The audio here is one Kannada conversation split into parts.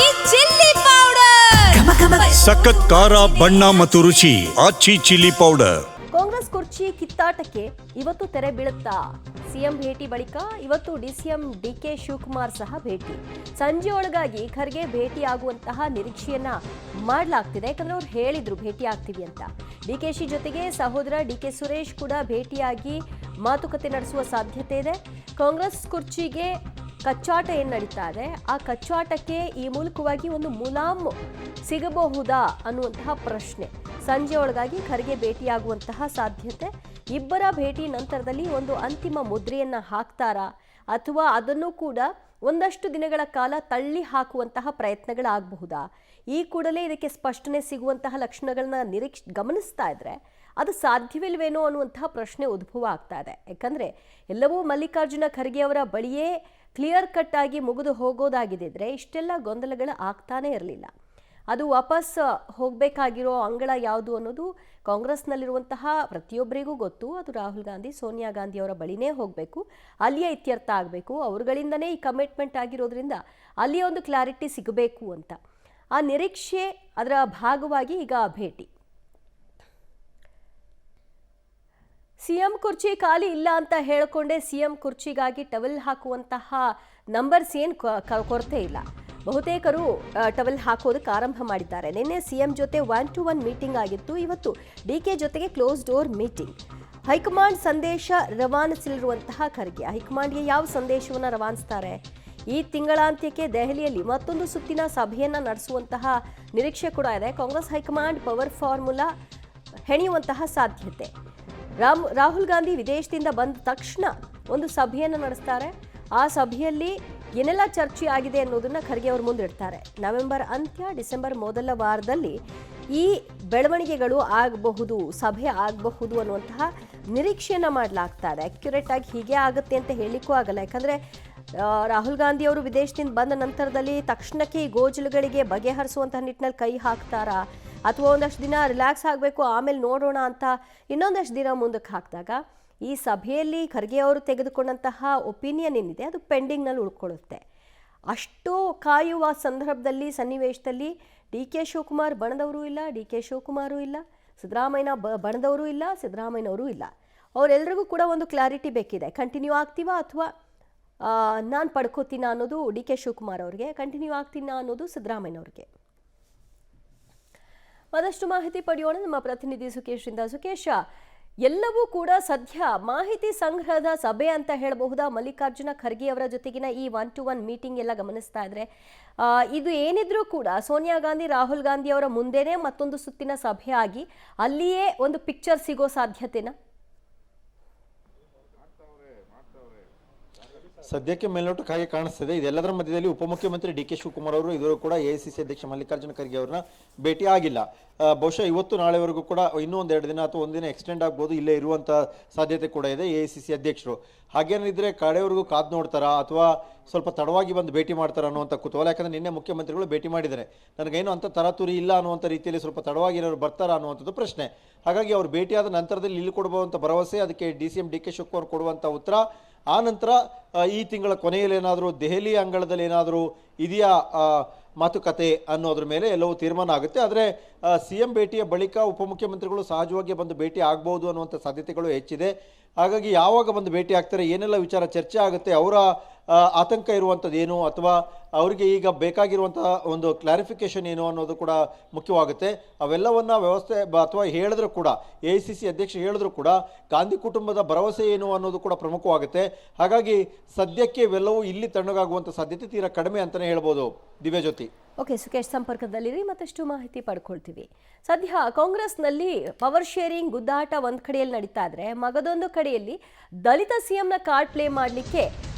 ಆಚಿ ಚಿಲ್ಲಿ ಪೌಡರ್ ಸಖತ್ ಖಾರ ಬಣ್ಣ ಮತ್ತು ರುಚಿ ಆಚಿ ಚಿಲ್ಲಿ ಪೌಡರ್. ಕಾಂಗ್ರೆಸ್ ಕುರ್ಚಿ ಕಿತ್ತಾಟಕ್ಕೆ ಇವತ್ತು ತೆರೆ ಬೀಳುತ್ತಾ? ಸಿಎಂ ಭೇಟಿ ಬಳಿಕ ಇವತ್ತು ಡಿಸಿಎಂ ಡಿಕೆ ಶಿವಕುಮಾರ್ ಸಹ ಭೇಟಿ. ಸಂಜೆಯೊಳಗಾಗಿ ಖರ್ಗೆ ಭೇಟಿ ಆಗುವಂತಹ ನಿರೀಕ್ಷೆಯನ್ನ ಮಾಡಲಾಗ್ತಿದೆ. ಯಾಕಂದ್ರೆ ಅವ್ರು ಹೇಳಿದ್ರು ಭೇಟಿ ಆಗ್ತೀವಿ ಅಂತ. ಡಿಕೆಶಿ ಜೊತೆಗೆ ಸಹೋದರ ಡಿಕೆ ಸುರೇಶ್ ಕೂಡ ಭೇಟಿಯಾಗಿ ಮಾತುಕತೆ ನಡೆಸುವ ಸಾಧ್ಯತೆ ಇದೆ. ಕಾಂಗ್ರೆಸ್ ಕುರ್ಚಿಗೆ ಕಚ್ಚಾಟ ಏನು ನಡೀತಾ ಇದೆ, ಆ ಕಚ್ಚಾಟಕ್ಕೆ ಈ ಮೂಲಕವಾಗಿ ಒಂದು ಮುಲಾಮು ಸಿಗಬಹುದಾ ಅನ್ನುವಂತಹ ಪ್ರಶ್ನೆ. ಸಂಜೆಯೊಳಗಾಗಿ ಖರ್ಗೆ ಭೇಟಿಯಾಗುವಂತಹ ಸಾಧ್ಯತೆ. ಇಬ್ಬರ ಭೇಟಿ ನಂತರದಲ್ಲಿ ಒಂದು ಅಂತಿಮ ಮುದ್ರೆಯನ್ನ ಹಾಕ್ತಾರಾ ಅಥವಾ ಅದನ್ನು ಕೂಡ ಒಂದಷ್ಟು ದಿನಗಳ ಕಾಲ ತಳ್ಳಿ ಹಾಕುವಂತಹ ಪ್ರಯತ್ನಗಳಾಗಬಹುದಾ? ಈ ಕೂಡಲೇ ಇದಕ್ಕೆ ಸ್ಪಷ್ಟನೆ ಸಿಗುವಂತಹ ಲಕ್ಷಣಗಳನ್ನ ಗಮನಿಸ್ತಾ ಇದ್ರೆ ಅದು ಸಾಧ್ಯವಿಲ್ವೇನೋ ಅನ್ನುವಂತಹ ಪ್ರಶ್ನೆ ಉದ್ಭವ ಆಗ್ತಾ ಇದೆ. ಯಾಕಂದ್ರೆ ಎಲ್ಲವೂ ಮಲ್ಲಿಕಾರ್ಜುನ ಖರ್ಗೆ ಅವರ ಬಳಿಯೇ ಕ್ಲಿಯರ್ ಕಟ್ ಆಗಿ ಮುಗಿದು ಹೋಗೋದಾಗಿದ್ದರೆ ಇಷ್ಟೆಲ್ಲ ಗೊಂದಲಗಳು ಆಗ್ತಾನೆ ಇರಲಿಲ್ಲ. ಅದು ವಾಪಸ್ ಹೋಗಬೇಕಾಗಿರೋ ಅಂಗಳ ಯಾವುದು ಅನ್ನೋದು ಕಾಂಗ್ರೆಸ್ನಲ್ಲಿರುವಂತಹ ಪ್ರತಿಯೊಬ್ಬರಿಗೂ ಗೊತ್ತು. ಅದು ರಾಹುಲ್ ಗಾಂಧಿ, ಸೋನಿಯಾ ಗಾಂಧಿ ಅವರ ಬಳಿನೇ ಹೋಗಬೇಕು, ಅಲ್ಲಿಯೇ ಇತ್ಯರ್ಥ ಆಗಬೇಕು. ಅವರುಗಳಿಂದನೇ ಈ ಕಮಿಟ್ಮೆಂಟ್ ಆಗಿರೋದ್ರಿಂದ ಅಲ್ಲಿಯೇ ಒಂದು ಕ್ಲಾರಿಟಿ ಸಿಗಬೇಕು ಅಂತ ಆ ನಿರೀಕ್ಷೆ, ಅದರ ಭಾಗವಾಗಿ ಈಗ ಭೇಟಿ. ಸಿಎಂ ಕುರ್ಚಿ ಖಾಲಿ ಇಲ್ಲ ಅಂತ ಹೇಳಿಕೊಂಡೆ ಸಿಎಂ ಕುರ್ಚಿಗಾಗಿ ಟವೆಲ್ ಹಾಕುವಂತಹ ನಂಬರ್ಸ್ ಏನು ಕೊರತೆ ಇಲ್ಲ. ಬಹುತೇಕರು ಟವೆಲ್ ಹಾಕೋದಕ್ಕೆ ಆರಂಭ ಮಾಡಿದ್ದಾರೆ. ನಿನ್ನೆ ಸಿಎಂ ಜೊತೆ 1-to-1 ಮೀಟಿಂಗ್ ಆಗಿತ್ತು. ಇವತ್ತು ಡಿಕೆ ಜೊತೆಗೆ ಕ್ಲೋಸ್ ಡೋರ್ ಮೀಟಿಂಗ್. ಹೈಕಮಾಂಡ್ ಸಂದೇಶ ರವಾನಿಸಲಿರುವಂತಹ ಖರ್ಗೆ ಹೈಕಮಾಂಡ್ಗೆ ಯಾವ ಸಂದೇಶವನ್ನು ರವಾನಿಸ್ತಾರೆ? ಈ ತಿಂಗಳಾಂತ್ಯಕ್ಕೆ ದೆಹಲಿಯಲ್ಲಿ ಮತ್ತೊಂದು ಸುತ್ತಿನ ಸಭೆಯನ್ನು ನಡೆಸುವಂತಹ ನಿರೀಕ್ಷೆ ಕೂಡ ಇದೆ. ಕಾಂಗ್ರೆಸ್ ಹೈಕಮಾಂಡ್ ಪವರ್ ಫಾರ್ಮುಲಾ ಹೆಣೆಯುವಂತಹ ಸಾಧ್ಯತೆ. ರಾಹುಲ್ ಗಾಂಧಿ ವಿದೇಶದಿಂದ ಬಂದ ತಕ್ಷಣ ಒಂದು ಸಭೆಯನ್ನು ನಡೆಸ್ತಾರೆ. ಆ ಸಭೆಯಲ್ಲಿ ಏನೆಲ್ಲ ಚರ್ಚೆ ಆಗಿದೆ ಅನ್ನೋದನ್ನ ಖರ್ಗೆ ಅವರು ಮುಂದಿಡ್ತಾರೆ. ನವೆಂಬರ್ ಅಂತ್ಯ, ಡಿಸೆಂಬರ್ ಮೊದಲ ವಾರದಲ್ಲಿ ಈ ಬೆಳವಣಿಗೆಗಳು ಆಗಬಹುದು, ಸಭೆ ಆಗಬಹುದು ಅನ್ನುವಂತಹ ನಿರೀಕ್ಷೆಯನ್ನ ಮಾಡಲಾಗ್ತಾ ಇದೆ. ಅಕ್ಯುರೇಟ್ ಆಗಿ ಹೀಗೆ ಆಗುತ್ತೆ ಅಂತ ಹೇಳಲಿಕ್ಕೂ ಆಗಲ್ಲ. ಯಾಕಂದ್ರೆ ರಾಹುಲ್ ಗಾಂಧಿ ಅವರು ವಿದೇಶದಿಂದ ಬಂದ ನಂತರದಲ್ಲಿ ತಕ್ಷಣಕ್ಕೆ ಈ ಗೋಜಲುಗಳಿಗೆ ಬಗೆಹರಿಸುವಂತಹ ನಿಟ್ಟಿನಲ್ಲಿ ಕೈ ಹಾಕ್ತಾರಾ ಅಥವಾ ಒಂದಷ್ಟು ದಿನ ರಿಲ್ಯಾಕ್ಸ್ ಆಗಬೇಕು ಆಮೇಲೆ ನೋಡೋಣ ಅಂತ ಇನ್ನೊಂದಷ್ಟು ದಿನ ಮುಂದಕ್ಕೆ ಹಾಕಿದಾಗ ಈ ಸಭೆಯಲ್ಲಿ ಖರ್ಗೆ ಅವರು ತೆಗೆದುಕೊಂಡಂತಹ ಒಪಿನಿಯನ್ ಏನಿದೆ ಅದು ಪೆಂಡಿಂಗ್ನಲ್ಲಿ ಉಳ್ಕೊಳ್ಳುತ್ತೆ. ಅಷ್ಟು ಕಾಯುವ ಸಂದರ್ಭದಲ್ಲಿ, ಸನ್ನಿವೇಶದಲ್ಲಿ ಡಿ ಕೆ ಶಿವಕುಮಾರ್ ಬಣದವರು ಇಲ್ಲ, ಡಿ ಕೆ ಶಿವಕುಮಾರು ಇಲ್ಲ, ಸಿದ್ದರಾಮಯ್ಯ ಬಣದವರು ಇಲ್ಲ, ಸಿದ್ದರಾಮಯ್ಯನವರು ಇಲ್ಲ. ಅವರೆಲ್ಲರಿಗೂ ಕೂಡ ಒಂದು ಕ್ಲಾರಿಟಿ ಬೇಕಿದೆ. ಕಂಟಿನ್ಯೂ ಆಗ್ತೀವಾ ಅಥವಾ ನಾನು ಪಡ್ಕೋತೀನ ಅನ್ನೋದು ಡಿ ಕೆ ಶಿವಕುಮಾರ್ ಅವ್ರಿಗೆ, ಕಂಟಿನ್ಯೂ ಆಗ್ತೀನ ಅನ್ನೋದು ಸಿದ್ದರಾಮಯ್ಯನವ್ರಿಗೆ. ಮತ್ತಷ್ಟು ಮಾಹಿತಿ ಪಡೆಯೋಣ ನಮ್ಮ ಪ್ರತಿನಿಧಿ ಸುಕೇಶ್ರಿಂದ. ಸುಕೇಶ, ಎಲ್ಲವೂ ಕೂಡ ಸದ್ಯ ಮಾಹಿತಿ ಸಂಗ್ರಹದ ಸಭೆ ಅಂತ ಹೇಳಬಹುದಾ? ಮಲ್ಲಿಕಾರ್ಜುನ ಖರ್ಗೆ ಅವರ ಜೊತೆಗಿನ ಈ 1-to-1 ಮೀಟಿಂಗ್ ಎಲ್ಲ ಗಮನಿಸ್ತಾ ಇದ್ರೆ ಇದು ಏನಿದ್ರೂ ಕೂಡ ಸೋನಿಯಾ ಗಾಂಧಿ, ರಾಹುಲ್ ಗಾಂಧಿ ಅವರ ಮುಂದೆನೇ ಮತ್ತೊಂದು ಸುತ್ತಿನ ಸಭೆ ಆಗಿ ಅಲ್ಲಿಯೇ ಒಂದು ಪಿಕ್ಚರ್ ಸಿಗೋ ಸಾಧ್ಯತೆನಾ? ಸದ್ಯಕ್ಕೆ ಮೇಲ್ನೋಟಕ್ಕೆ ಹಾಗೆ ಕಾಣಿಸ್ತಿದೆ. ಇದೆಲ್ಲದರ ಮಧ್ಯದಲ್ಲಿ ಉಪಮುಖ್ಯಮಂತ್ರಿ ಡಿ ಕೆ ಶಿವಕುಮಾರ್ ಅವರು ಇದುವರೆಗೂ ಕೂಡ ಎಐಸಿಸಿ ಅಧ್ಯಕ್ಷ ಮಲ್ಲಿಕಾರ್ಜುನ ಖರ್ಗೆ ಅವರನ್ನ ಭೇಟಿ ಆಗಿಲ್ಲ. ಬಹುಶಃ ಇವತ್ತು ನಾಳೆವರೆಗೂ ಕೂಡ ಇನ್ನೂ ಒಂದೆರಡು ದಿನ ಅಥವಾ ಒಂದಿನ ಎಕ್ಸ್ಟೆಂಡ್ ಆಗ್ಬೋದು, ಇಲ್ಲೇ ಇರುವಂಥ ಸಾಧ್ಯತೆ ಕೂಡ ಇದೆ ಎಐಸಿಸಿ ಅಧ್ಯಕ್ಷರು. ಹಾಗೇನಿದ್ರೆ ಕಡೆಯವರೆಗೂ ಕಾದು ನೋಡ್ತಾರಾ ಅಥವಾ ಸ್ವಲ್ಪ ತಡವಾಗಿ ಬಂದು ಭೇಟಿ ಮಾಡ್ತಾರ ಅನ್ನುವಂಥ ಕುತೂಹಲ. ಯಾಕಂದ್ರೆ ನಿನ್ನೆ ಮುಖ್ಯಮಂತ್ರಿಗಳು ಭೇಟಿ ಮಾಡಿದ್ದಾರೆ. ನನಗೇನು ಅಂತ ತರಾತುರಿ ಇಲ್ಲ ಅನ್ನುವಂಥ ರೀತಿಯಲ್ಲಿ ಸ್ವಲ್ಪ ತಡವಾಗಿ ಏನಾದ್ರು ಬರ್ತಾರಾ ಅನ್ನುವಂಥದ್ದು ಪ್ರಶ್ನೆ. ಹಾಗಾಗಿ ಅವರು ಭೇಟಿಯಾದ ನಂತರದಲ್ಲಿ ಇಲ್ಲಿ ಕೊಡುವಂಥ ಭರವಸೆ, ಅದಕ್ಕೆ ಡಿಸಿಎಂ ಡಿ ಕೆ ಶಿವಕುಮಾರ್ ಕೊಡುವಂಥ ಉತ್ತರ, ಆ ನಂತರ ಈ ತಿಂಗಳ ಕೊನೆಯಲ್ಲಿ ಏನಾದರೂ ದೆಹಲಿ ಅಂಗಳದಲ್ಲಿ ಏನಾದರೂ ಇದೆಯಾ ಮಾತುಕತೆ ಅನ್ನೋದ್ರ ಮೇಲೆ ಎಲ್ಲವೂ ತೀರ್ಮಾನ ಆಗುತ್ತೆ. ಆದರೆ ಸಿಎಂ ಭೇಟಿಯ ಬಳಿಕ ಉಪಮುಖ್ಯಮಂತ್ರಿಗಳು ಸಹಜವಾಗಿ ಬಂದು ಭೇಟಿ ಆಗ್ಬೋದು ಅನ್ನುವಂಥ ಸಾಧ್ಯತೆಗಳು ಹೆಚ್ಚಿದೆ. ಹಾಗಾಗಿ ಯಾವಾಗ ಬಂದು ಭೇಟಿ ಆಗ್ತಾರೆ, ಏನೆಲ್ಲ ವಿಚಾರ ಚರ್ಚೆ ಆಗುತ್ತೆ, ಅವರ ಆತಂಕ ಇರುವಂಥದ್ದು ಏನು ಅಥವಾ ಅವರಿಗೆ ಈಗ ಬೇಕಾಗಿರುವಂತಹ ಒಂದು ಕ್ಲಾರಿಫಿಕೇಶನ್ ಏನು ಅನ್ನೋದು ಕೂಡ ಮುಖ್ಯವಾಗುತ್ತೆ. ಅವೆಲ್ಲವನ್ನ ವ್ಯವಸ್ಥೆ ಅಥವಾ ಹೇಳಿದ್ರು ಕೂಡ, ಎಐಸಿಸಿ ಅಧ್ಯಕ್ಷ ಹೇಳಿದ್ರು ಕೂಡ ಗಾಂಧಿ ಕುಟುಂಬದ ಭರವಸೆ ಏನು ಅನ್ನೋದು ಕೂಡ ಪ್ರಮುಖವಾಗುತ್ತೆ. ಹಾಗಾಗಿ ಸದ್ಯಕ್ಕೆ ಇವೆಲ್ಲವೂ ಇಲ್ಲಿ ತಣ್ಣಗಾಗುವಂಥ ಸಾಧ್ಯತೆ ತೀರಾ ಕಡಿಮೆ ಅಂತಲೇ ಹೇಳ್ಬೋದು. ದಿವ್ಯಜ್ಯೋತಿ. ಓಕೆ ಸುಕೇಶ್, ಸಂಪರ್ಕದಲ್ಲಿರಿ, ಮತ್ತಷ್ಟು ಮಾಹಿತಿ ಪಡ್ಕೊಳ್ತೀವಿ. ಸದ್ಯ ಕಾಂಗ್ರೆಸ್ನಲ್ಲಿ ಪವರ್ ಶೇರಿಂಗ್ ಗುದ್ದಾಟ ಒಂದು ಕಡೆಯಲ್ಲಿ ನಡೀತಾ ಇದ್ರೆ, ಮಗದೊಂದು ಕಡೆಯಲ್ಲಿ ದಲಿತ ಸಿಎಂನ ಕಾರ್ಡ್ ಪ್ಲೇ ಮಾಡಲಿಕ್ಕೆ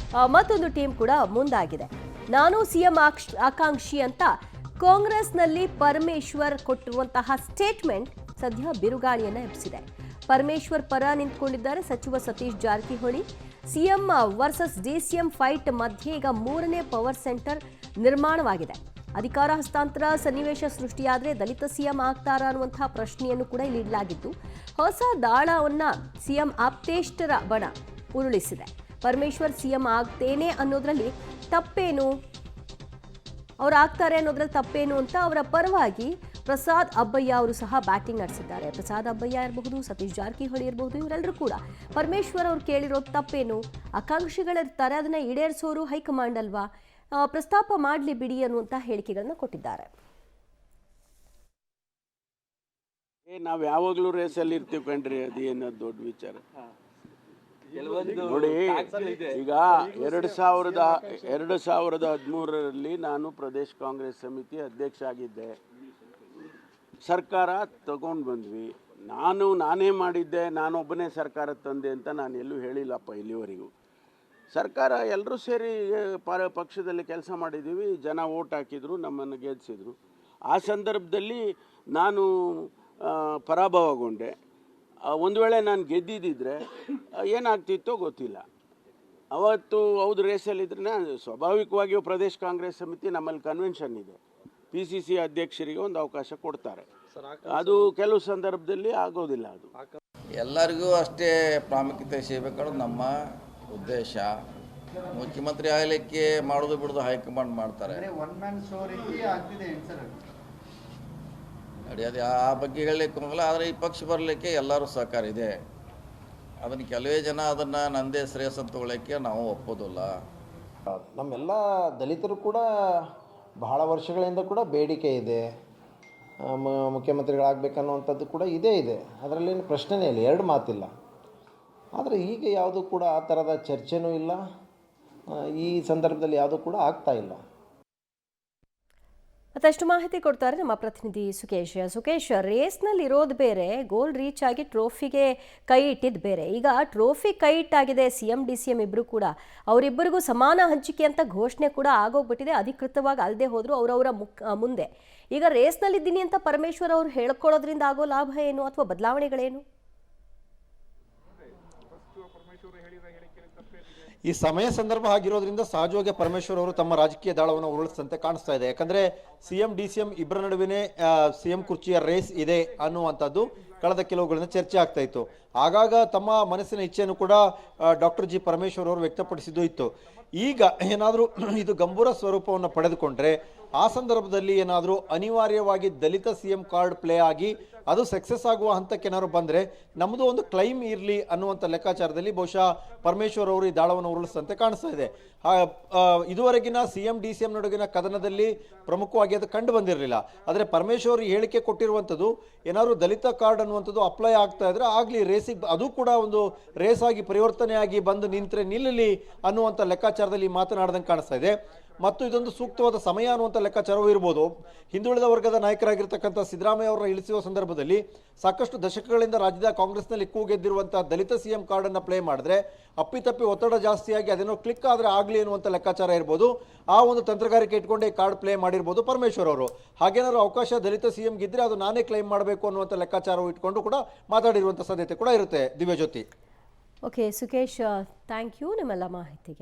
ಮತ್ತೊಂದು ಟೀಮ್ ಕೂಡ ಮುಂದಾಗಿದೆ. ನಾನು ಸಿಎಂ ಆಕಾಂಕ್ಷಿ ಅಂತ ಕಾಂಗ್ರೆಸ್ನಲ್ಲಿ ಪರಮೇಶ್ವರ್ ಕೊಟ್ಟಿರುವಂತಹ ಸ್ಟೇಟ್ಮೆಂಟ್ ಸದ್ಯ ಬಿರುಗಾಳಿಯನ್ನ ಎಬ್ಬಿಸಿದೆ. ಪರಮೇಶ್ವರ್ ಪರ ನಿಂತ್ಕೊಂಡಿದ್ದಾರೆ ಸಚಿವ Satish Jarkiholi. CM versus DCM fight ಮಧ್ಯೆ ಈಗ 3ನೇ ಪವರ್ ಸೆಂಟರ್ ನಿರ್ಮಾಣವಾಗಿದೆ. ಅಧಿಕಾರ ಹಸ್ತಾಂತರ ಸನ್ನಿವೇಶ ಸೃಷ್ಟಿಯಾದರೆ ದಲಿತ ಸಿಎಂ ಆಗ್ತಾರಾ ಅನ್ನುವಂತಹ ಪ್ರಶ್ನೆಯನ್ನು ಕೂಡ ಇಲ್ಲಿ ಇಡಲಾಗಿದ್ದು, ಹೊಸ ದಾಳವನ್ನ ಸಿಎಂ ಆಪ್ತೇಷ್ಟರ ಬಣ ಉರುಳಿಸಿದೆ. ಪರಮೇಶ್ವರ್ ಸಿಎಂ ಆಗ್ತೇನೆ ಅನ್ನೋದ್ರಲ್ಲಿ ತಪ್ಪೇನು? ಅವ್ರು ಆಗ್ತಾರೆ ಅನ್ನೋದ್ರಲ್ಲಿ ತಪ್ಪೇನು ಅಂತ ಅವರ ಪರವಾಗಿ ಪ್ರಸಾದ್ ಅಬ್ಬಯ್ಯ ಅವರು ಸಹ ಬ್ಯಾಟಿಂಗ್ ನಡೆಸಿದ್ದಾರೆ. ಪ್ರಸಾದ್ ಅಬ್ಬಯ್ಯ ಇರಬಹುದು, ಸತೀಶ್ ಜಾರಕಿಹೊಳಿ ಇರಬಹುದು, ಇವರೆಲ್ಲರೂ ಕೂಡ ಪರಮೇಶ್ವರ್ ಅವ್ರು ಕೇಳಿರೋದು ತಪ್ಪೇನು, ಆಕಾಂಕ್ಷಿಗಳಿರ್ತಾರೆ, ಅದನ್ನ ಈಡೇರಿಸೋರು ಹೈಕಮಾಂಡ್ ಅಲ್ವಾ, ಪ್ರಸ್ತಾಪ ಮಾಡಲಿ ಬಿಡಿ ಅನ್ನುವಂಥ ಹೇಳಿಕೆಗಳನ್ನ ಕೊಟ್ಟಿದ್ದಾರೆ. ನಾವು ಯಾವಾಗಲೂ ರೇಸಲ್ಲಿ ಇರ್ತೀವಿ ಕಣ್ರಿ, ಅದೇನೋ ದೊಡ್ಡ ವಿಚಾರ ನೋಡಿ. ಈಗ 2013 ನಾನು ಪ್ರದೇಶ್ ಕಾಂಗ್ರೆಸ್ ಸಮಿತಿ ಅಧ್ಯಕ್ಷ ಆಗಿದ್ದೆ. ಸರ್ಕಾರ ತಗೊಂಡು ಬಂದ್ವಿ. ನಾನೇ ಮಾಡಿದ್ದೆ, ನಾನೊಬ್ಬನೇ ಸರ್ಕಾರ ತಂದೆ ಅಂತ ನಾನು ಎಲ್ಲೂ ಹೇಳಿಲ್ಲಪ್ಪ ಇಲ್ಲಿವರೆಗೂ. ಸರ್ಕಾರ ಎಲ್ಲರೂ ಸೇರಿ ಪಕ್ಷದಲ್ಲಿ ಕೆಲಸ ಮಾಡಿದ್ದೀವಿ. ಜನ ಓಟ್ ಹಾಕಿದ್ರು, ನಮ್ಮನ್ನು ಗೆಲ್ಲಿಸಿದ್ರು. ಆ ಸಂದರ್ಭದಲ್ಲಿ ನಾನು ಪರಾಭವಗೊಂಡೆ. ಒಂದು ವೇಳೆ ನಾನು ಗೆದ್ದಿದ್ದರೆ ಏನಾಗ್ತಿತ್ತೋ ಗೊತ್ತಿಲ್ಲ. ಅವತ್ತು ಹೌದು ರೇಸಲ್ಲಿದ್ದರೆ ಸ್ವಾಭಾವಿಕವಾಗಿಯೂ ಪ್ರದೇಶ್ ಕಾಂಗ್ರೆಸ್ ಸಮಿತಿ ನಮ್ಮಲ್ಲಿ ಕನ್ವೆನ್ಷನ್ ಇದೆ, PCC ಅಧ್ಯಕ್ಷರಿಗೆ ಒಂದು ಅವಕಾಶ ಕೊಡ್ತಾರೆ. ಅದು ಕೆಲವು ಸಂದರ್ಭದಲ್ಲಿ ಆಗೋದಿಲ್ಲ. ಅದು ಎಲ್ಲರಿಗೂ ಅಷ್ಟೇ ಪ್ರಾಮುಖ್ಯತೆ ಸಿಗಬೇಕನ್ನೋದು ನಮ್ಮ ಉದ್ದೇಶ. ಮುಖ್ಯಮಂತ್ರಿ ಆಗಲಿಕ್ಕೆ ಮಾಡೋದು ಬಿಡೋದು ಹೈಕಮಾಂಡ್ ಮಾಡ್ತಾರೆ. ನಡೆಯೋದು ಆ ಬಗ್ಗೆ ಹೇಳಲಿಕ್ಕೆ ಹೋಗಲ್ಲ. ಆದರೆ ಈ ಪಕ್ಷ ಬರಲಿಕ್ಕೆ ಎಲ್ಲರೂ ಸಹಕಾರ ಇದೆ. ಅದನ್ನು ಕೆಲವೇ ಜನ ಅದನ್ನು ನಂದೇ ಶ್ರೇಯಸ್ ಅಂತ ತಗೊಳ್ಳೋಕ್ಕೆ ನಾವು ಒಪ್ಪೋದಿಲ್ಲ. ನಮ್ಮೆಲ್ಲ ದಲಿತರು ಕೂಡ ಬಹಳ ವರ್ಷಗಳಿಂದ ಕೂಡ ಬೇಡಿಕೆ ಇದೆ, ಮುಖ್ಯಮಂತ್ರಿಗಳಾಗಬೇಕನ್ನುವಂಥದ್ದು ಕೂಡ ಇದೆ. ಅದರಲ್ಲೇನು ಪ್ರಶ್ನೆನೇ ಇಲ್ಲ, ಎರಡು ಮಾತಿಲ್ಲ. ಆದರೆ ಈಗ ಯಾವುದೂ ಕೂಡ ಆ ಥರದ ಚರ್ಚೆನೂ ಇಲ್ಲ, ಈ ಸಂದರ್ಭದಲ್ಲಿ ಯಾವುದೂ ಕೂಡ ಆಗ್ತಾ ಇಲ್ಲ. ಮತ್ತಷ್ಟು ಮಾಹಿತಿ ಕೊಡ್ತಾರೆ ನಮ್ಮ ಪ್ರತಿನಿಧಿ ಸುಕೇಶ್. ರೇಸ್ನಲ್ಲಿ ಇರೋದು ಬೇರೆ, ಗೋಲ್ ರೀಚ್ ಆಗಿ ಟ್ರೋಫಿಗೆ ಕೈ ಇಟ್ಟಿದ್ದು ಬೇರೆ. ಈಗ ಟ್ರೋಫಿ ಕೈ ಇಟ್ಟಾಗಿದೆ CM DCM ಇಬ್ಬರು ಕೂಡ. ಅವರಿಬ್ಬರಿಗೂ ಸಮಾನ ಹಂಚಿಕೆ ಅಂತ ಘೋಷಣೆ ಕೂಡ ಆಗೋಗ್ಬಿಟ್ಟಿದೆ, ಅಧಿಕೃತವಾಗಿ ಅಲ್ಲದೆ ಹೋದ್ರು ಅವರವರ ಮುಂದೆ. ಈಗ ರೇಸ್ನಲ್ಲಿದ್ದೀನಿ ಅಂತ ಪರಮೇಶ್ವರ್ ಅವರು ಹೇಳ್ಕೊಳ್ಳೋದ್ರಿಂದ ಆಗೋ ಲಾಭ ಏನು ಅಥವಾ ಬದಲಾವಣೆಗಳೇನು? ಈ ಸಮಯ ಸಂದರ್ಭ ಆಗಿರೋದ್ರಿಂದ ಸಹಜವಾಗಿ ಪರಮೇಶ್ವರ್ ಅವರು ತಮ್ಮ ರಾಜಕೀಯ ದಾಳವನ್ನು ಉರುಳಿಸಿದಂತೆ ಕಾಣಿಸ್ತಾ ಇದೆ. ಯಾಕಂದ್ರೆ CM DCM ಇಬ್ಬರ ನಡುವಿನ CM ಕುರ್ಚಿಯ ರೇಸ್ ಇದೆ ಅನ್ನುವಂಥದ್ದು ಕಳೆದ ಕೆಲವುಗಳಿಂದ ಚರ್ಚೆ ಆಗ್ತಾ ಇತ್ತು. ಆಗಾಗ ತಮ್ಮ ಮನಸ್ಸಿನ ಇಚ್ಛೆಯನ್ನು ಕೂಡ ಡಾಕ್ಟರ್ G ಪರಮೇಶ್ವರ್ ಅವರು ವ್ಯಕ್ತಪಡಿಸಿದ್ದು ಇತ್ತು. ಈಗ ಏನಾದರೂ ಇದು ಗಂಭೀರ ಸ್ವರೂಪವನ್ನು ಪಡೆದುಕೊಂಡ್ರೆ ಆ ಸಂದರ್ಭದಲ್ಲಿ ಏನಾದರೂ ಅನಿವಾರ್ಯವಾಗಿ ದಲಿತ CM ಕಾರ್ಡ್ ಪ್ಲೇ ಆಗಿ ಅದು ಸಕ್ಸಸ್ ಆಗುವ ಹಂತಕ್ಕೆ ಏನಾದ್ರು ಬಂದರೆ ನಮ್ಮದು ಒಂದು ಕ್ಲೈಮ್ ಇರಲಿ ಅನ್ನುವಂಥ ಲೆಕ್ಕಾಚಾರದಲ್ಲಿ ಬಹುಶಃ ಪರಮೇಶ್ವರ್ ಅವರು ಈ ದಾಳವನ್ನು ಉರುಳಿಸಿದಂತೆ ಕಾಣಿಸ್ತಾ ಇದೆ. ಇದುವರೆಗಿನ CM DCM ನಡುವಿನ ಕದನದಲ್ಲಿ ಪ್ರಮುಖವಾಗಿ ಅದು ಕಂಡು ಬಂದಿರಲಿಲ್ಲ. ಆದರೆ ಪರಮೇಶ್ವರ್ ಹೇಳಿಕೆ ಕೊಟ್ಟಿರುವಂಥದ್ದು ಏನಾದರೂ ದಲಿತ ಕಾರ್ಡ್ ಅನ್ನುವಂಥದ್ದು ಅಪ್ಲೈ ಆಗ್ತಾ ಇದ್ರೆ ಆಗಲಿ, ರೇಸಿಗೆ ಅದು ಕೂಡ ಒಂದು ರೇಸ್ ಆಗಿ ಪರಿವರ್ತನೆಯಾಗಿ ಬಂದು ನಿಂತರೆ ನಿಲ್ಲಲಿ ಅನ್ನುವಂಥ ಲೆಕ್ಕಾಚಾರದಲ್ಲಿ ಮಾತನಾಡ್ದಂಗೆ ಕಾಣಿಸ್ತಾ ಇದೆ. ಮತ್ತು ಇದೊಂದು ಸೂಕ್ತವಾದ ಸಮಯ ಅನ್ನುವಂಥ ಲೆಕ್ಕಾಚಾರವೂ ಇರ್ಬೋದು. ಹಿಂದುಳಿದ ವರ್ಗದ ನಾಯಕರಾಗಿರ್ತಕ್ಕಂಥ ಸಿದ್ದರಾಮಯ್ಯ ಅವರನ್ನ ಇಳಿಸುವ ಸಂದರ್ಭದಲ್ಲಿ ಸಾಕಷ್ಟು ದಶಕಗಳಿಂದ ರಾಜ್ಯದ ಕಾಂಗ್ರೆಸ್ನಲ್ಲಿ ಕೂಗೆದ್ದಿರುವಂಥ ದಲಿತ CM ಕಾರ್ಡನ್ನು ಪ್ಲೇ ಮಾಡಿದ್ರೆ ಅಪ್ಪಿತಪ್ಪಿ ಒತ್ತಡ ಜಾಸ್ತಿಯಾಗಿ ಅದೇನೋ ಕ್ಲಿಕ್ ಆದರೆ ಆಗಲಿ ಅನ್ನುವಂಥ ಲೆಕ್ಕಾಚಾರ ಇರ್ಬೋದು. ಆ ಒಂದು ತಂತ್ರಗಾರಿಕೆ ಇಟ್ಕೊಂಡೆ ಕಾರ್ಡ್ ಪ್ಲೇ ಮಾಡಿರ್ಬೋದು ಪರಮೇಶ್ವರ್ ಅವರು. ಹಾಗೇನಾದ್ರು ಅವಕಾಶ ದಲಿತ CM ಗಿದ್ದರೆ ಅದು ನಾನೇ ಕ್ಲೈಮ್ ಮಾಡಬೇಕು ಅನ್ನುವಂಥ ಲೆಕ್ಕಾಚಾರವು ಇಟ್ಕೊಂಡು ಕೂಡ ಮಾತಾಡಿರುವಂಥ ಸಾಧ್ಯತೆ ಕೂಡ ಇರುತ್ತೆ. Divyajyoti. Okay Sukesh, thank you ನಿಮ್ಮೆಲ್ಲ ಮಾಹಿತಿಗೆ.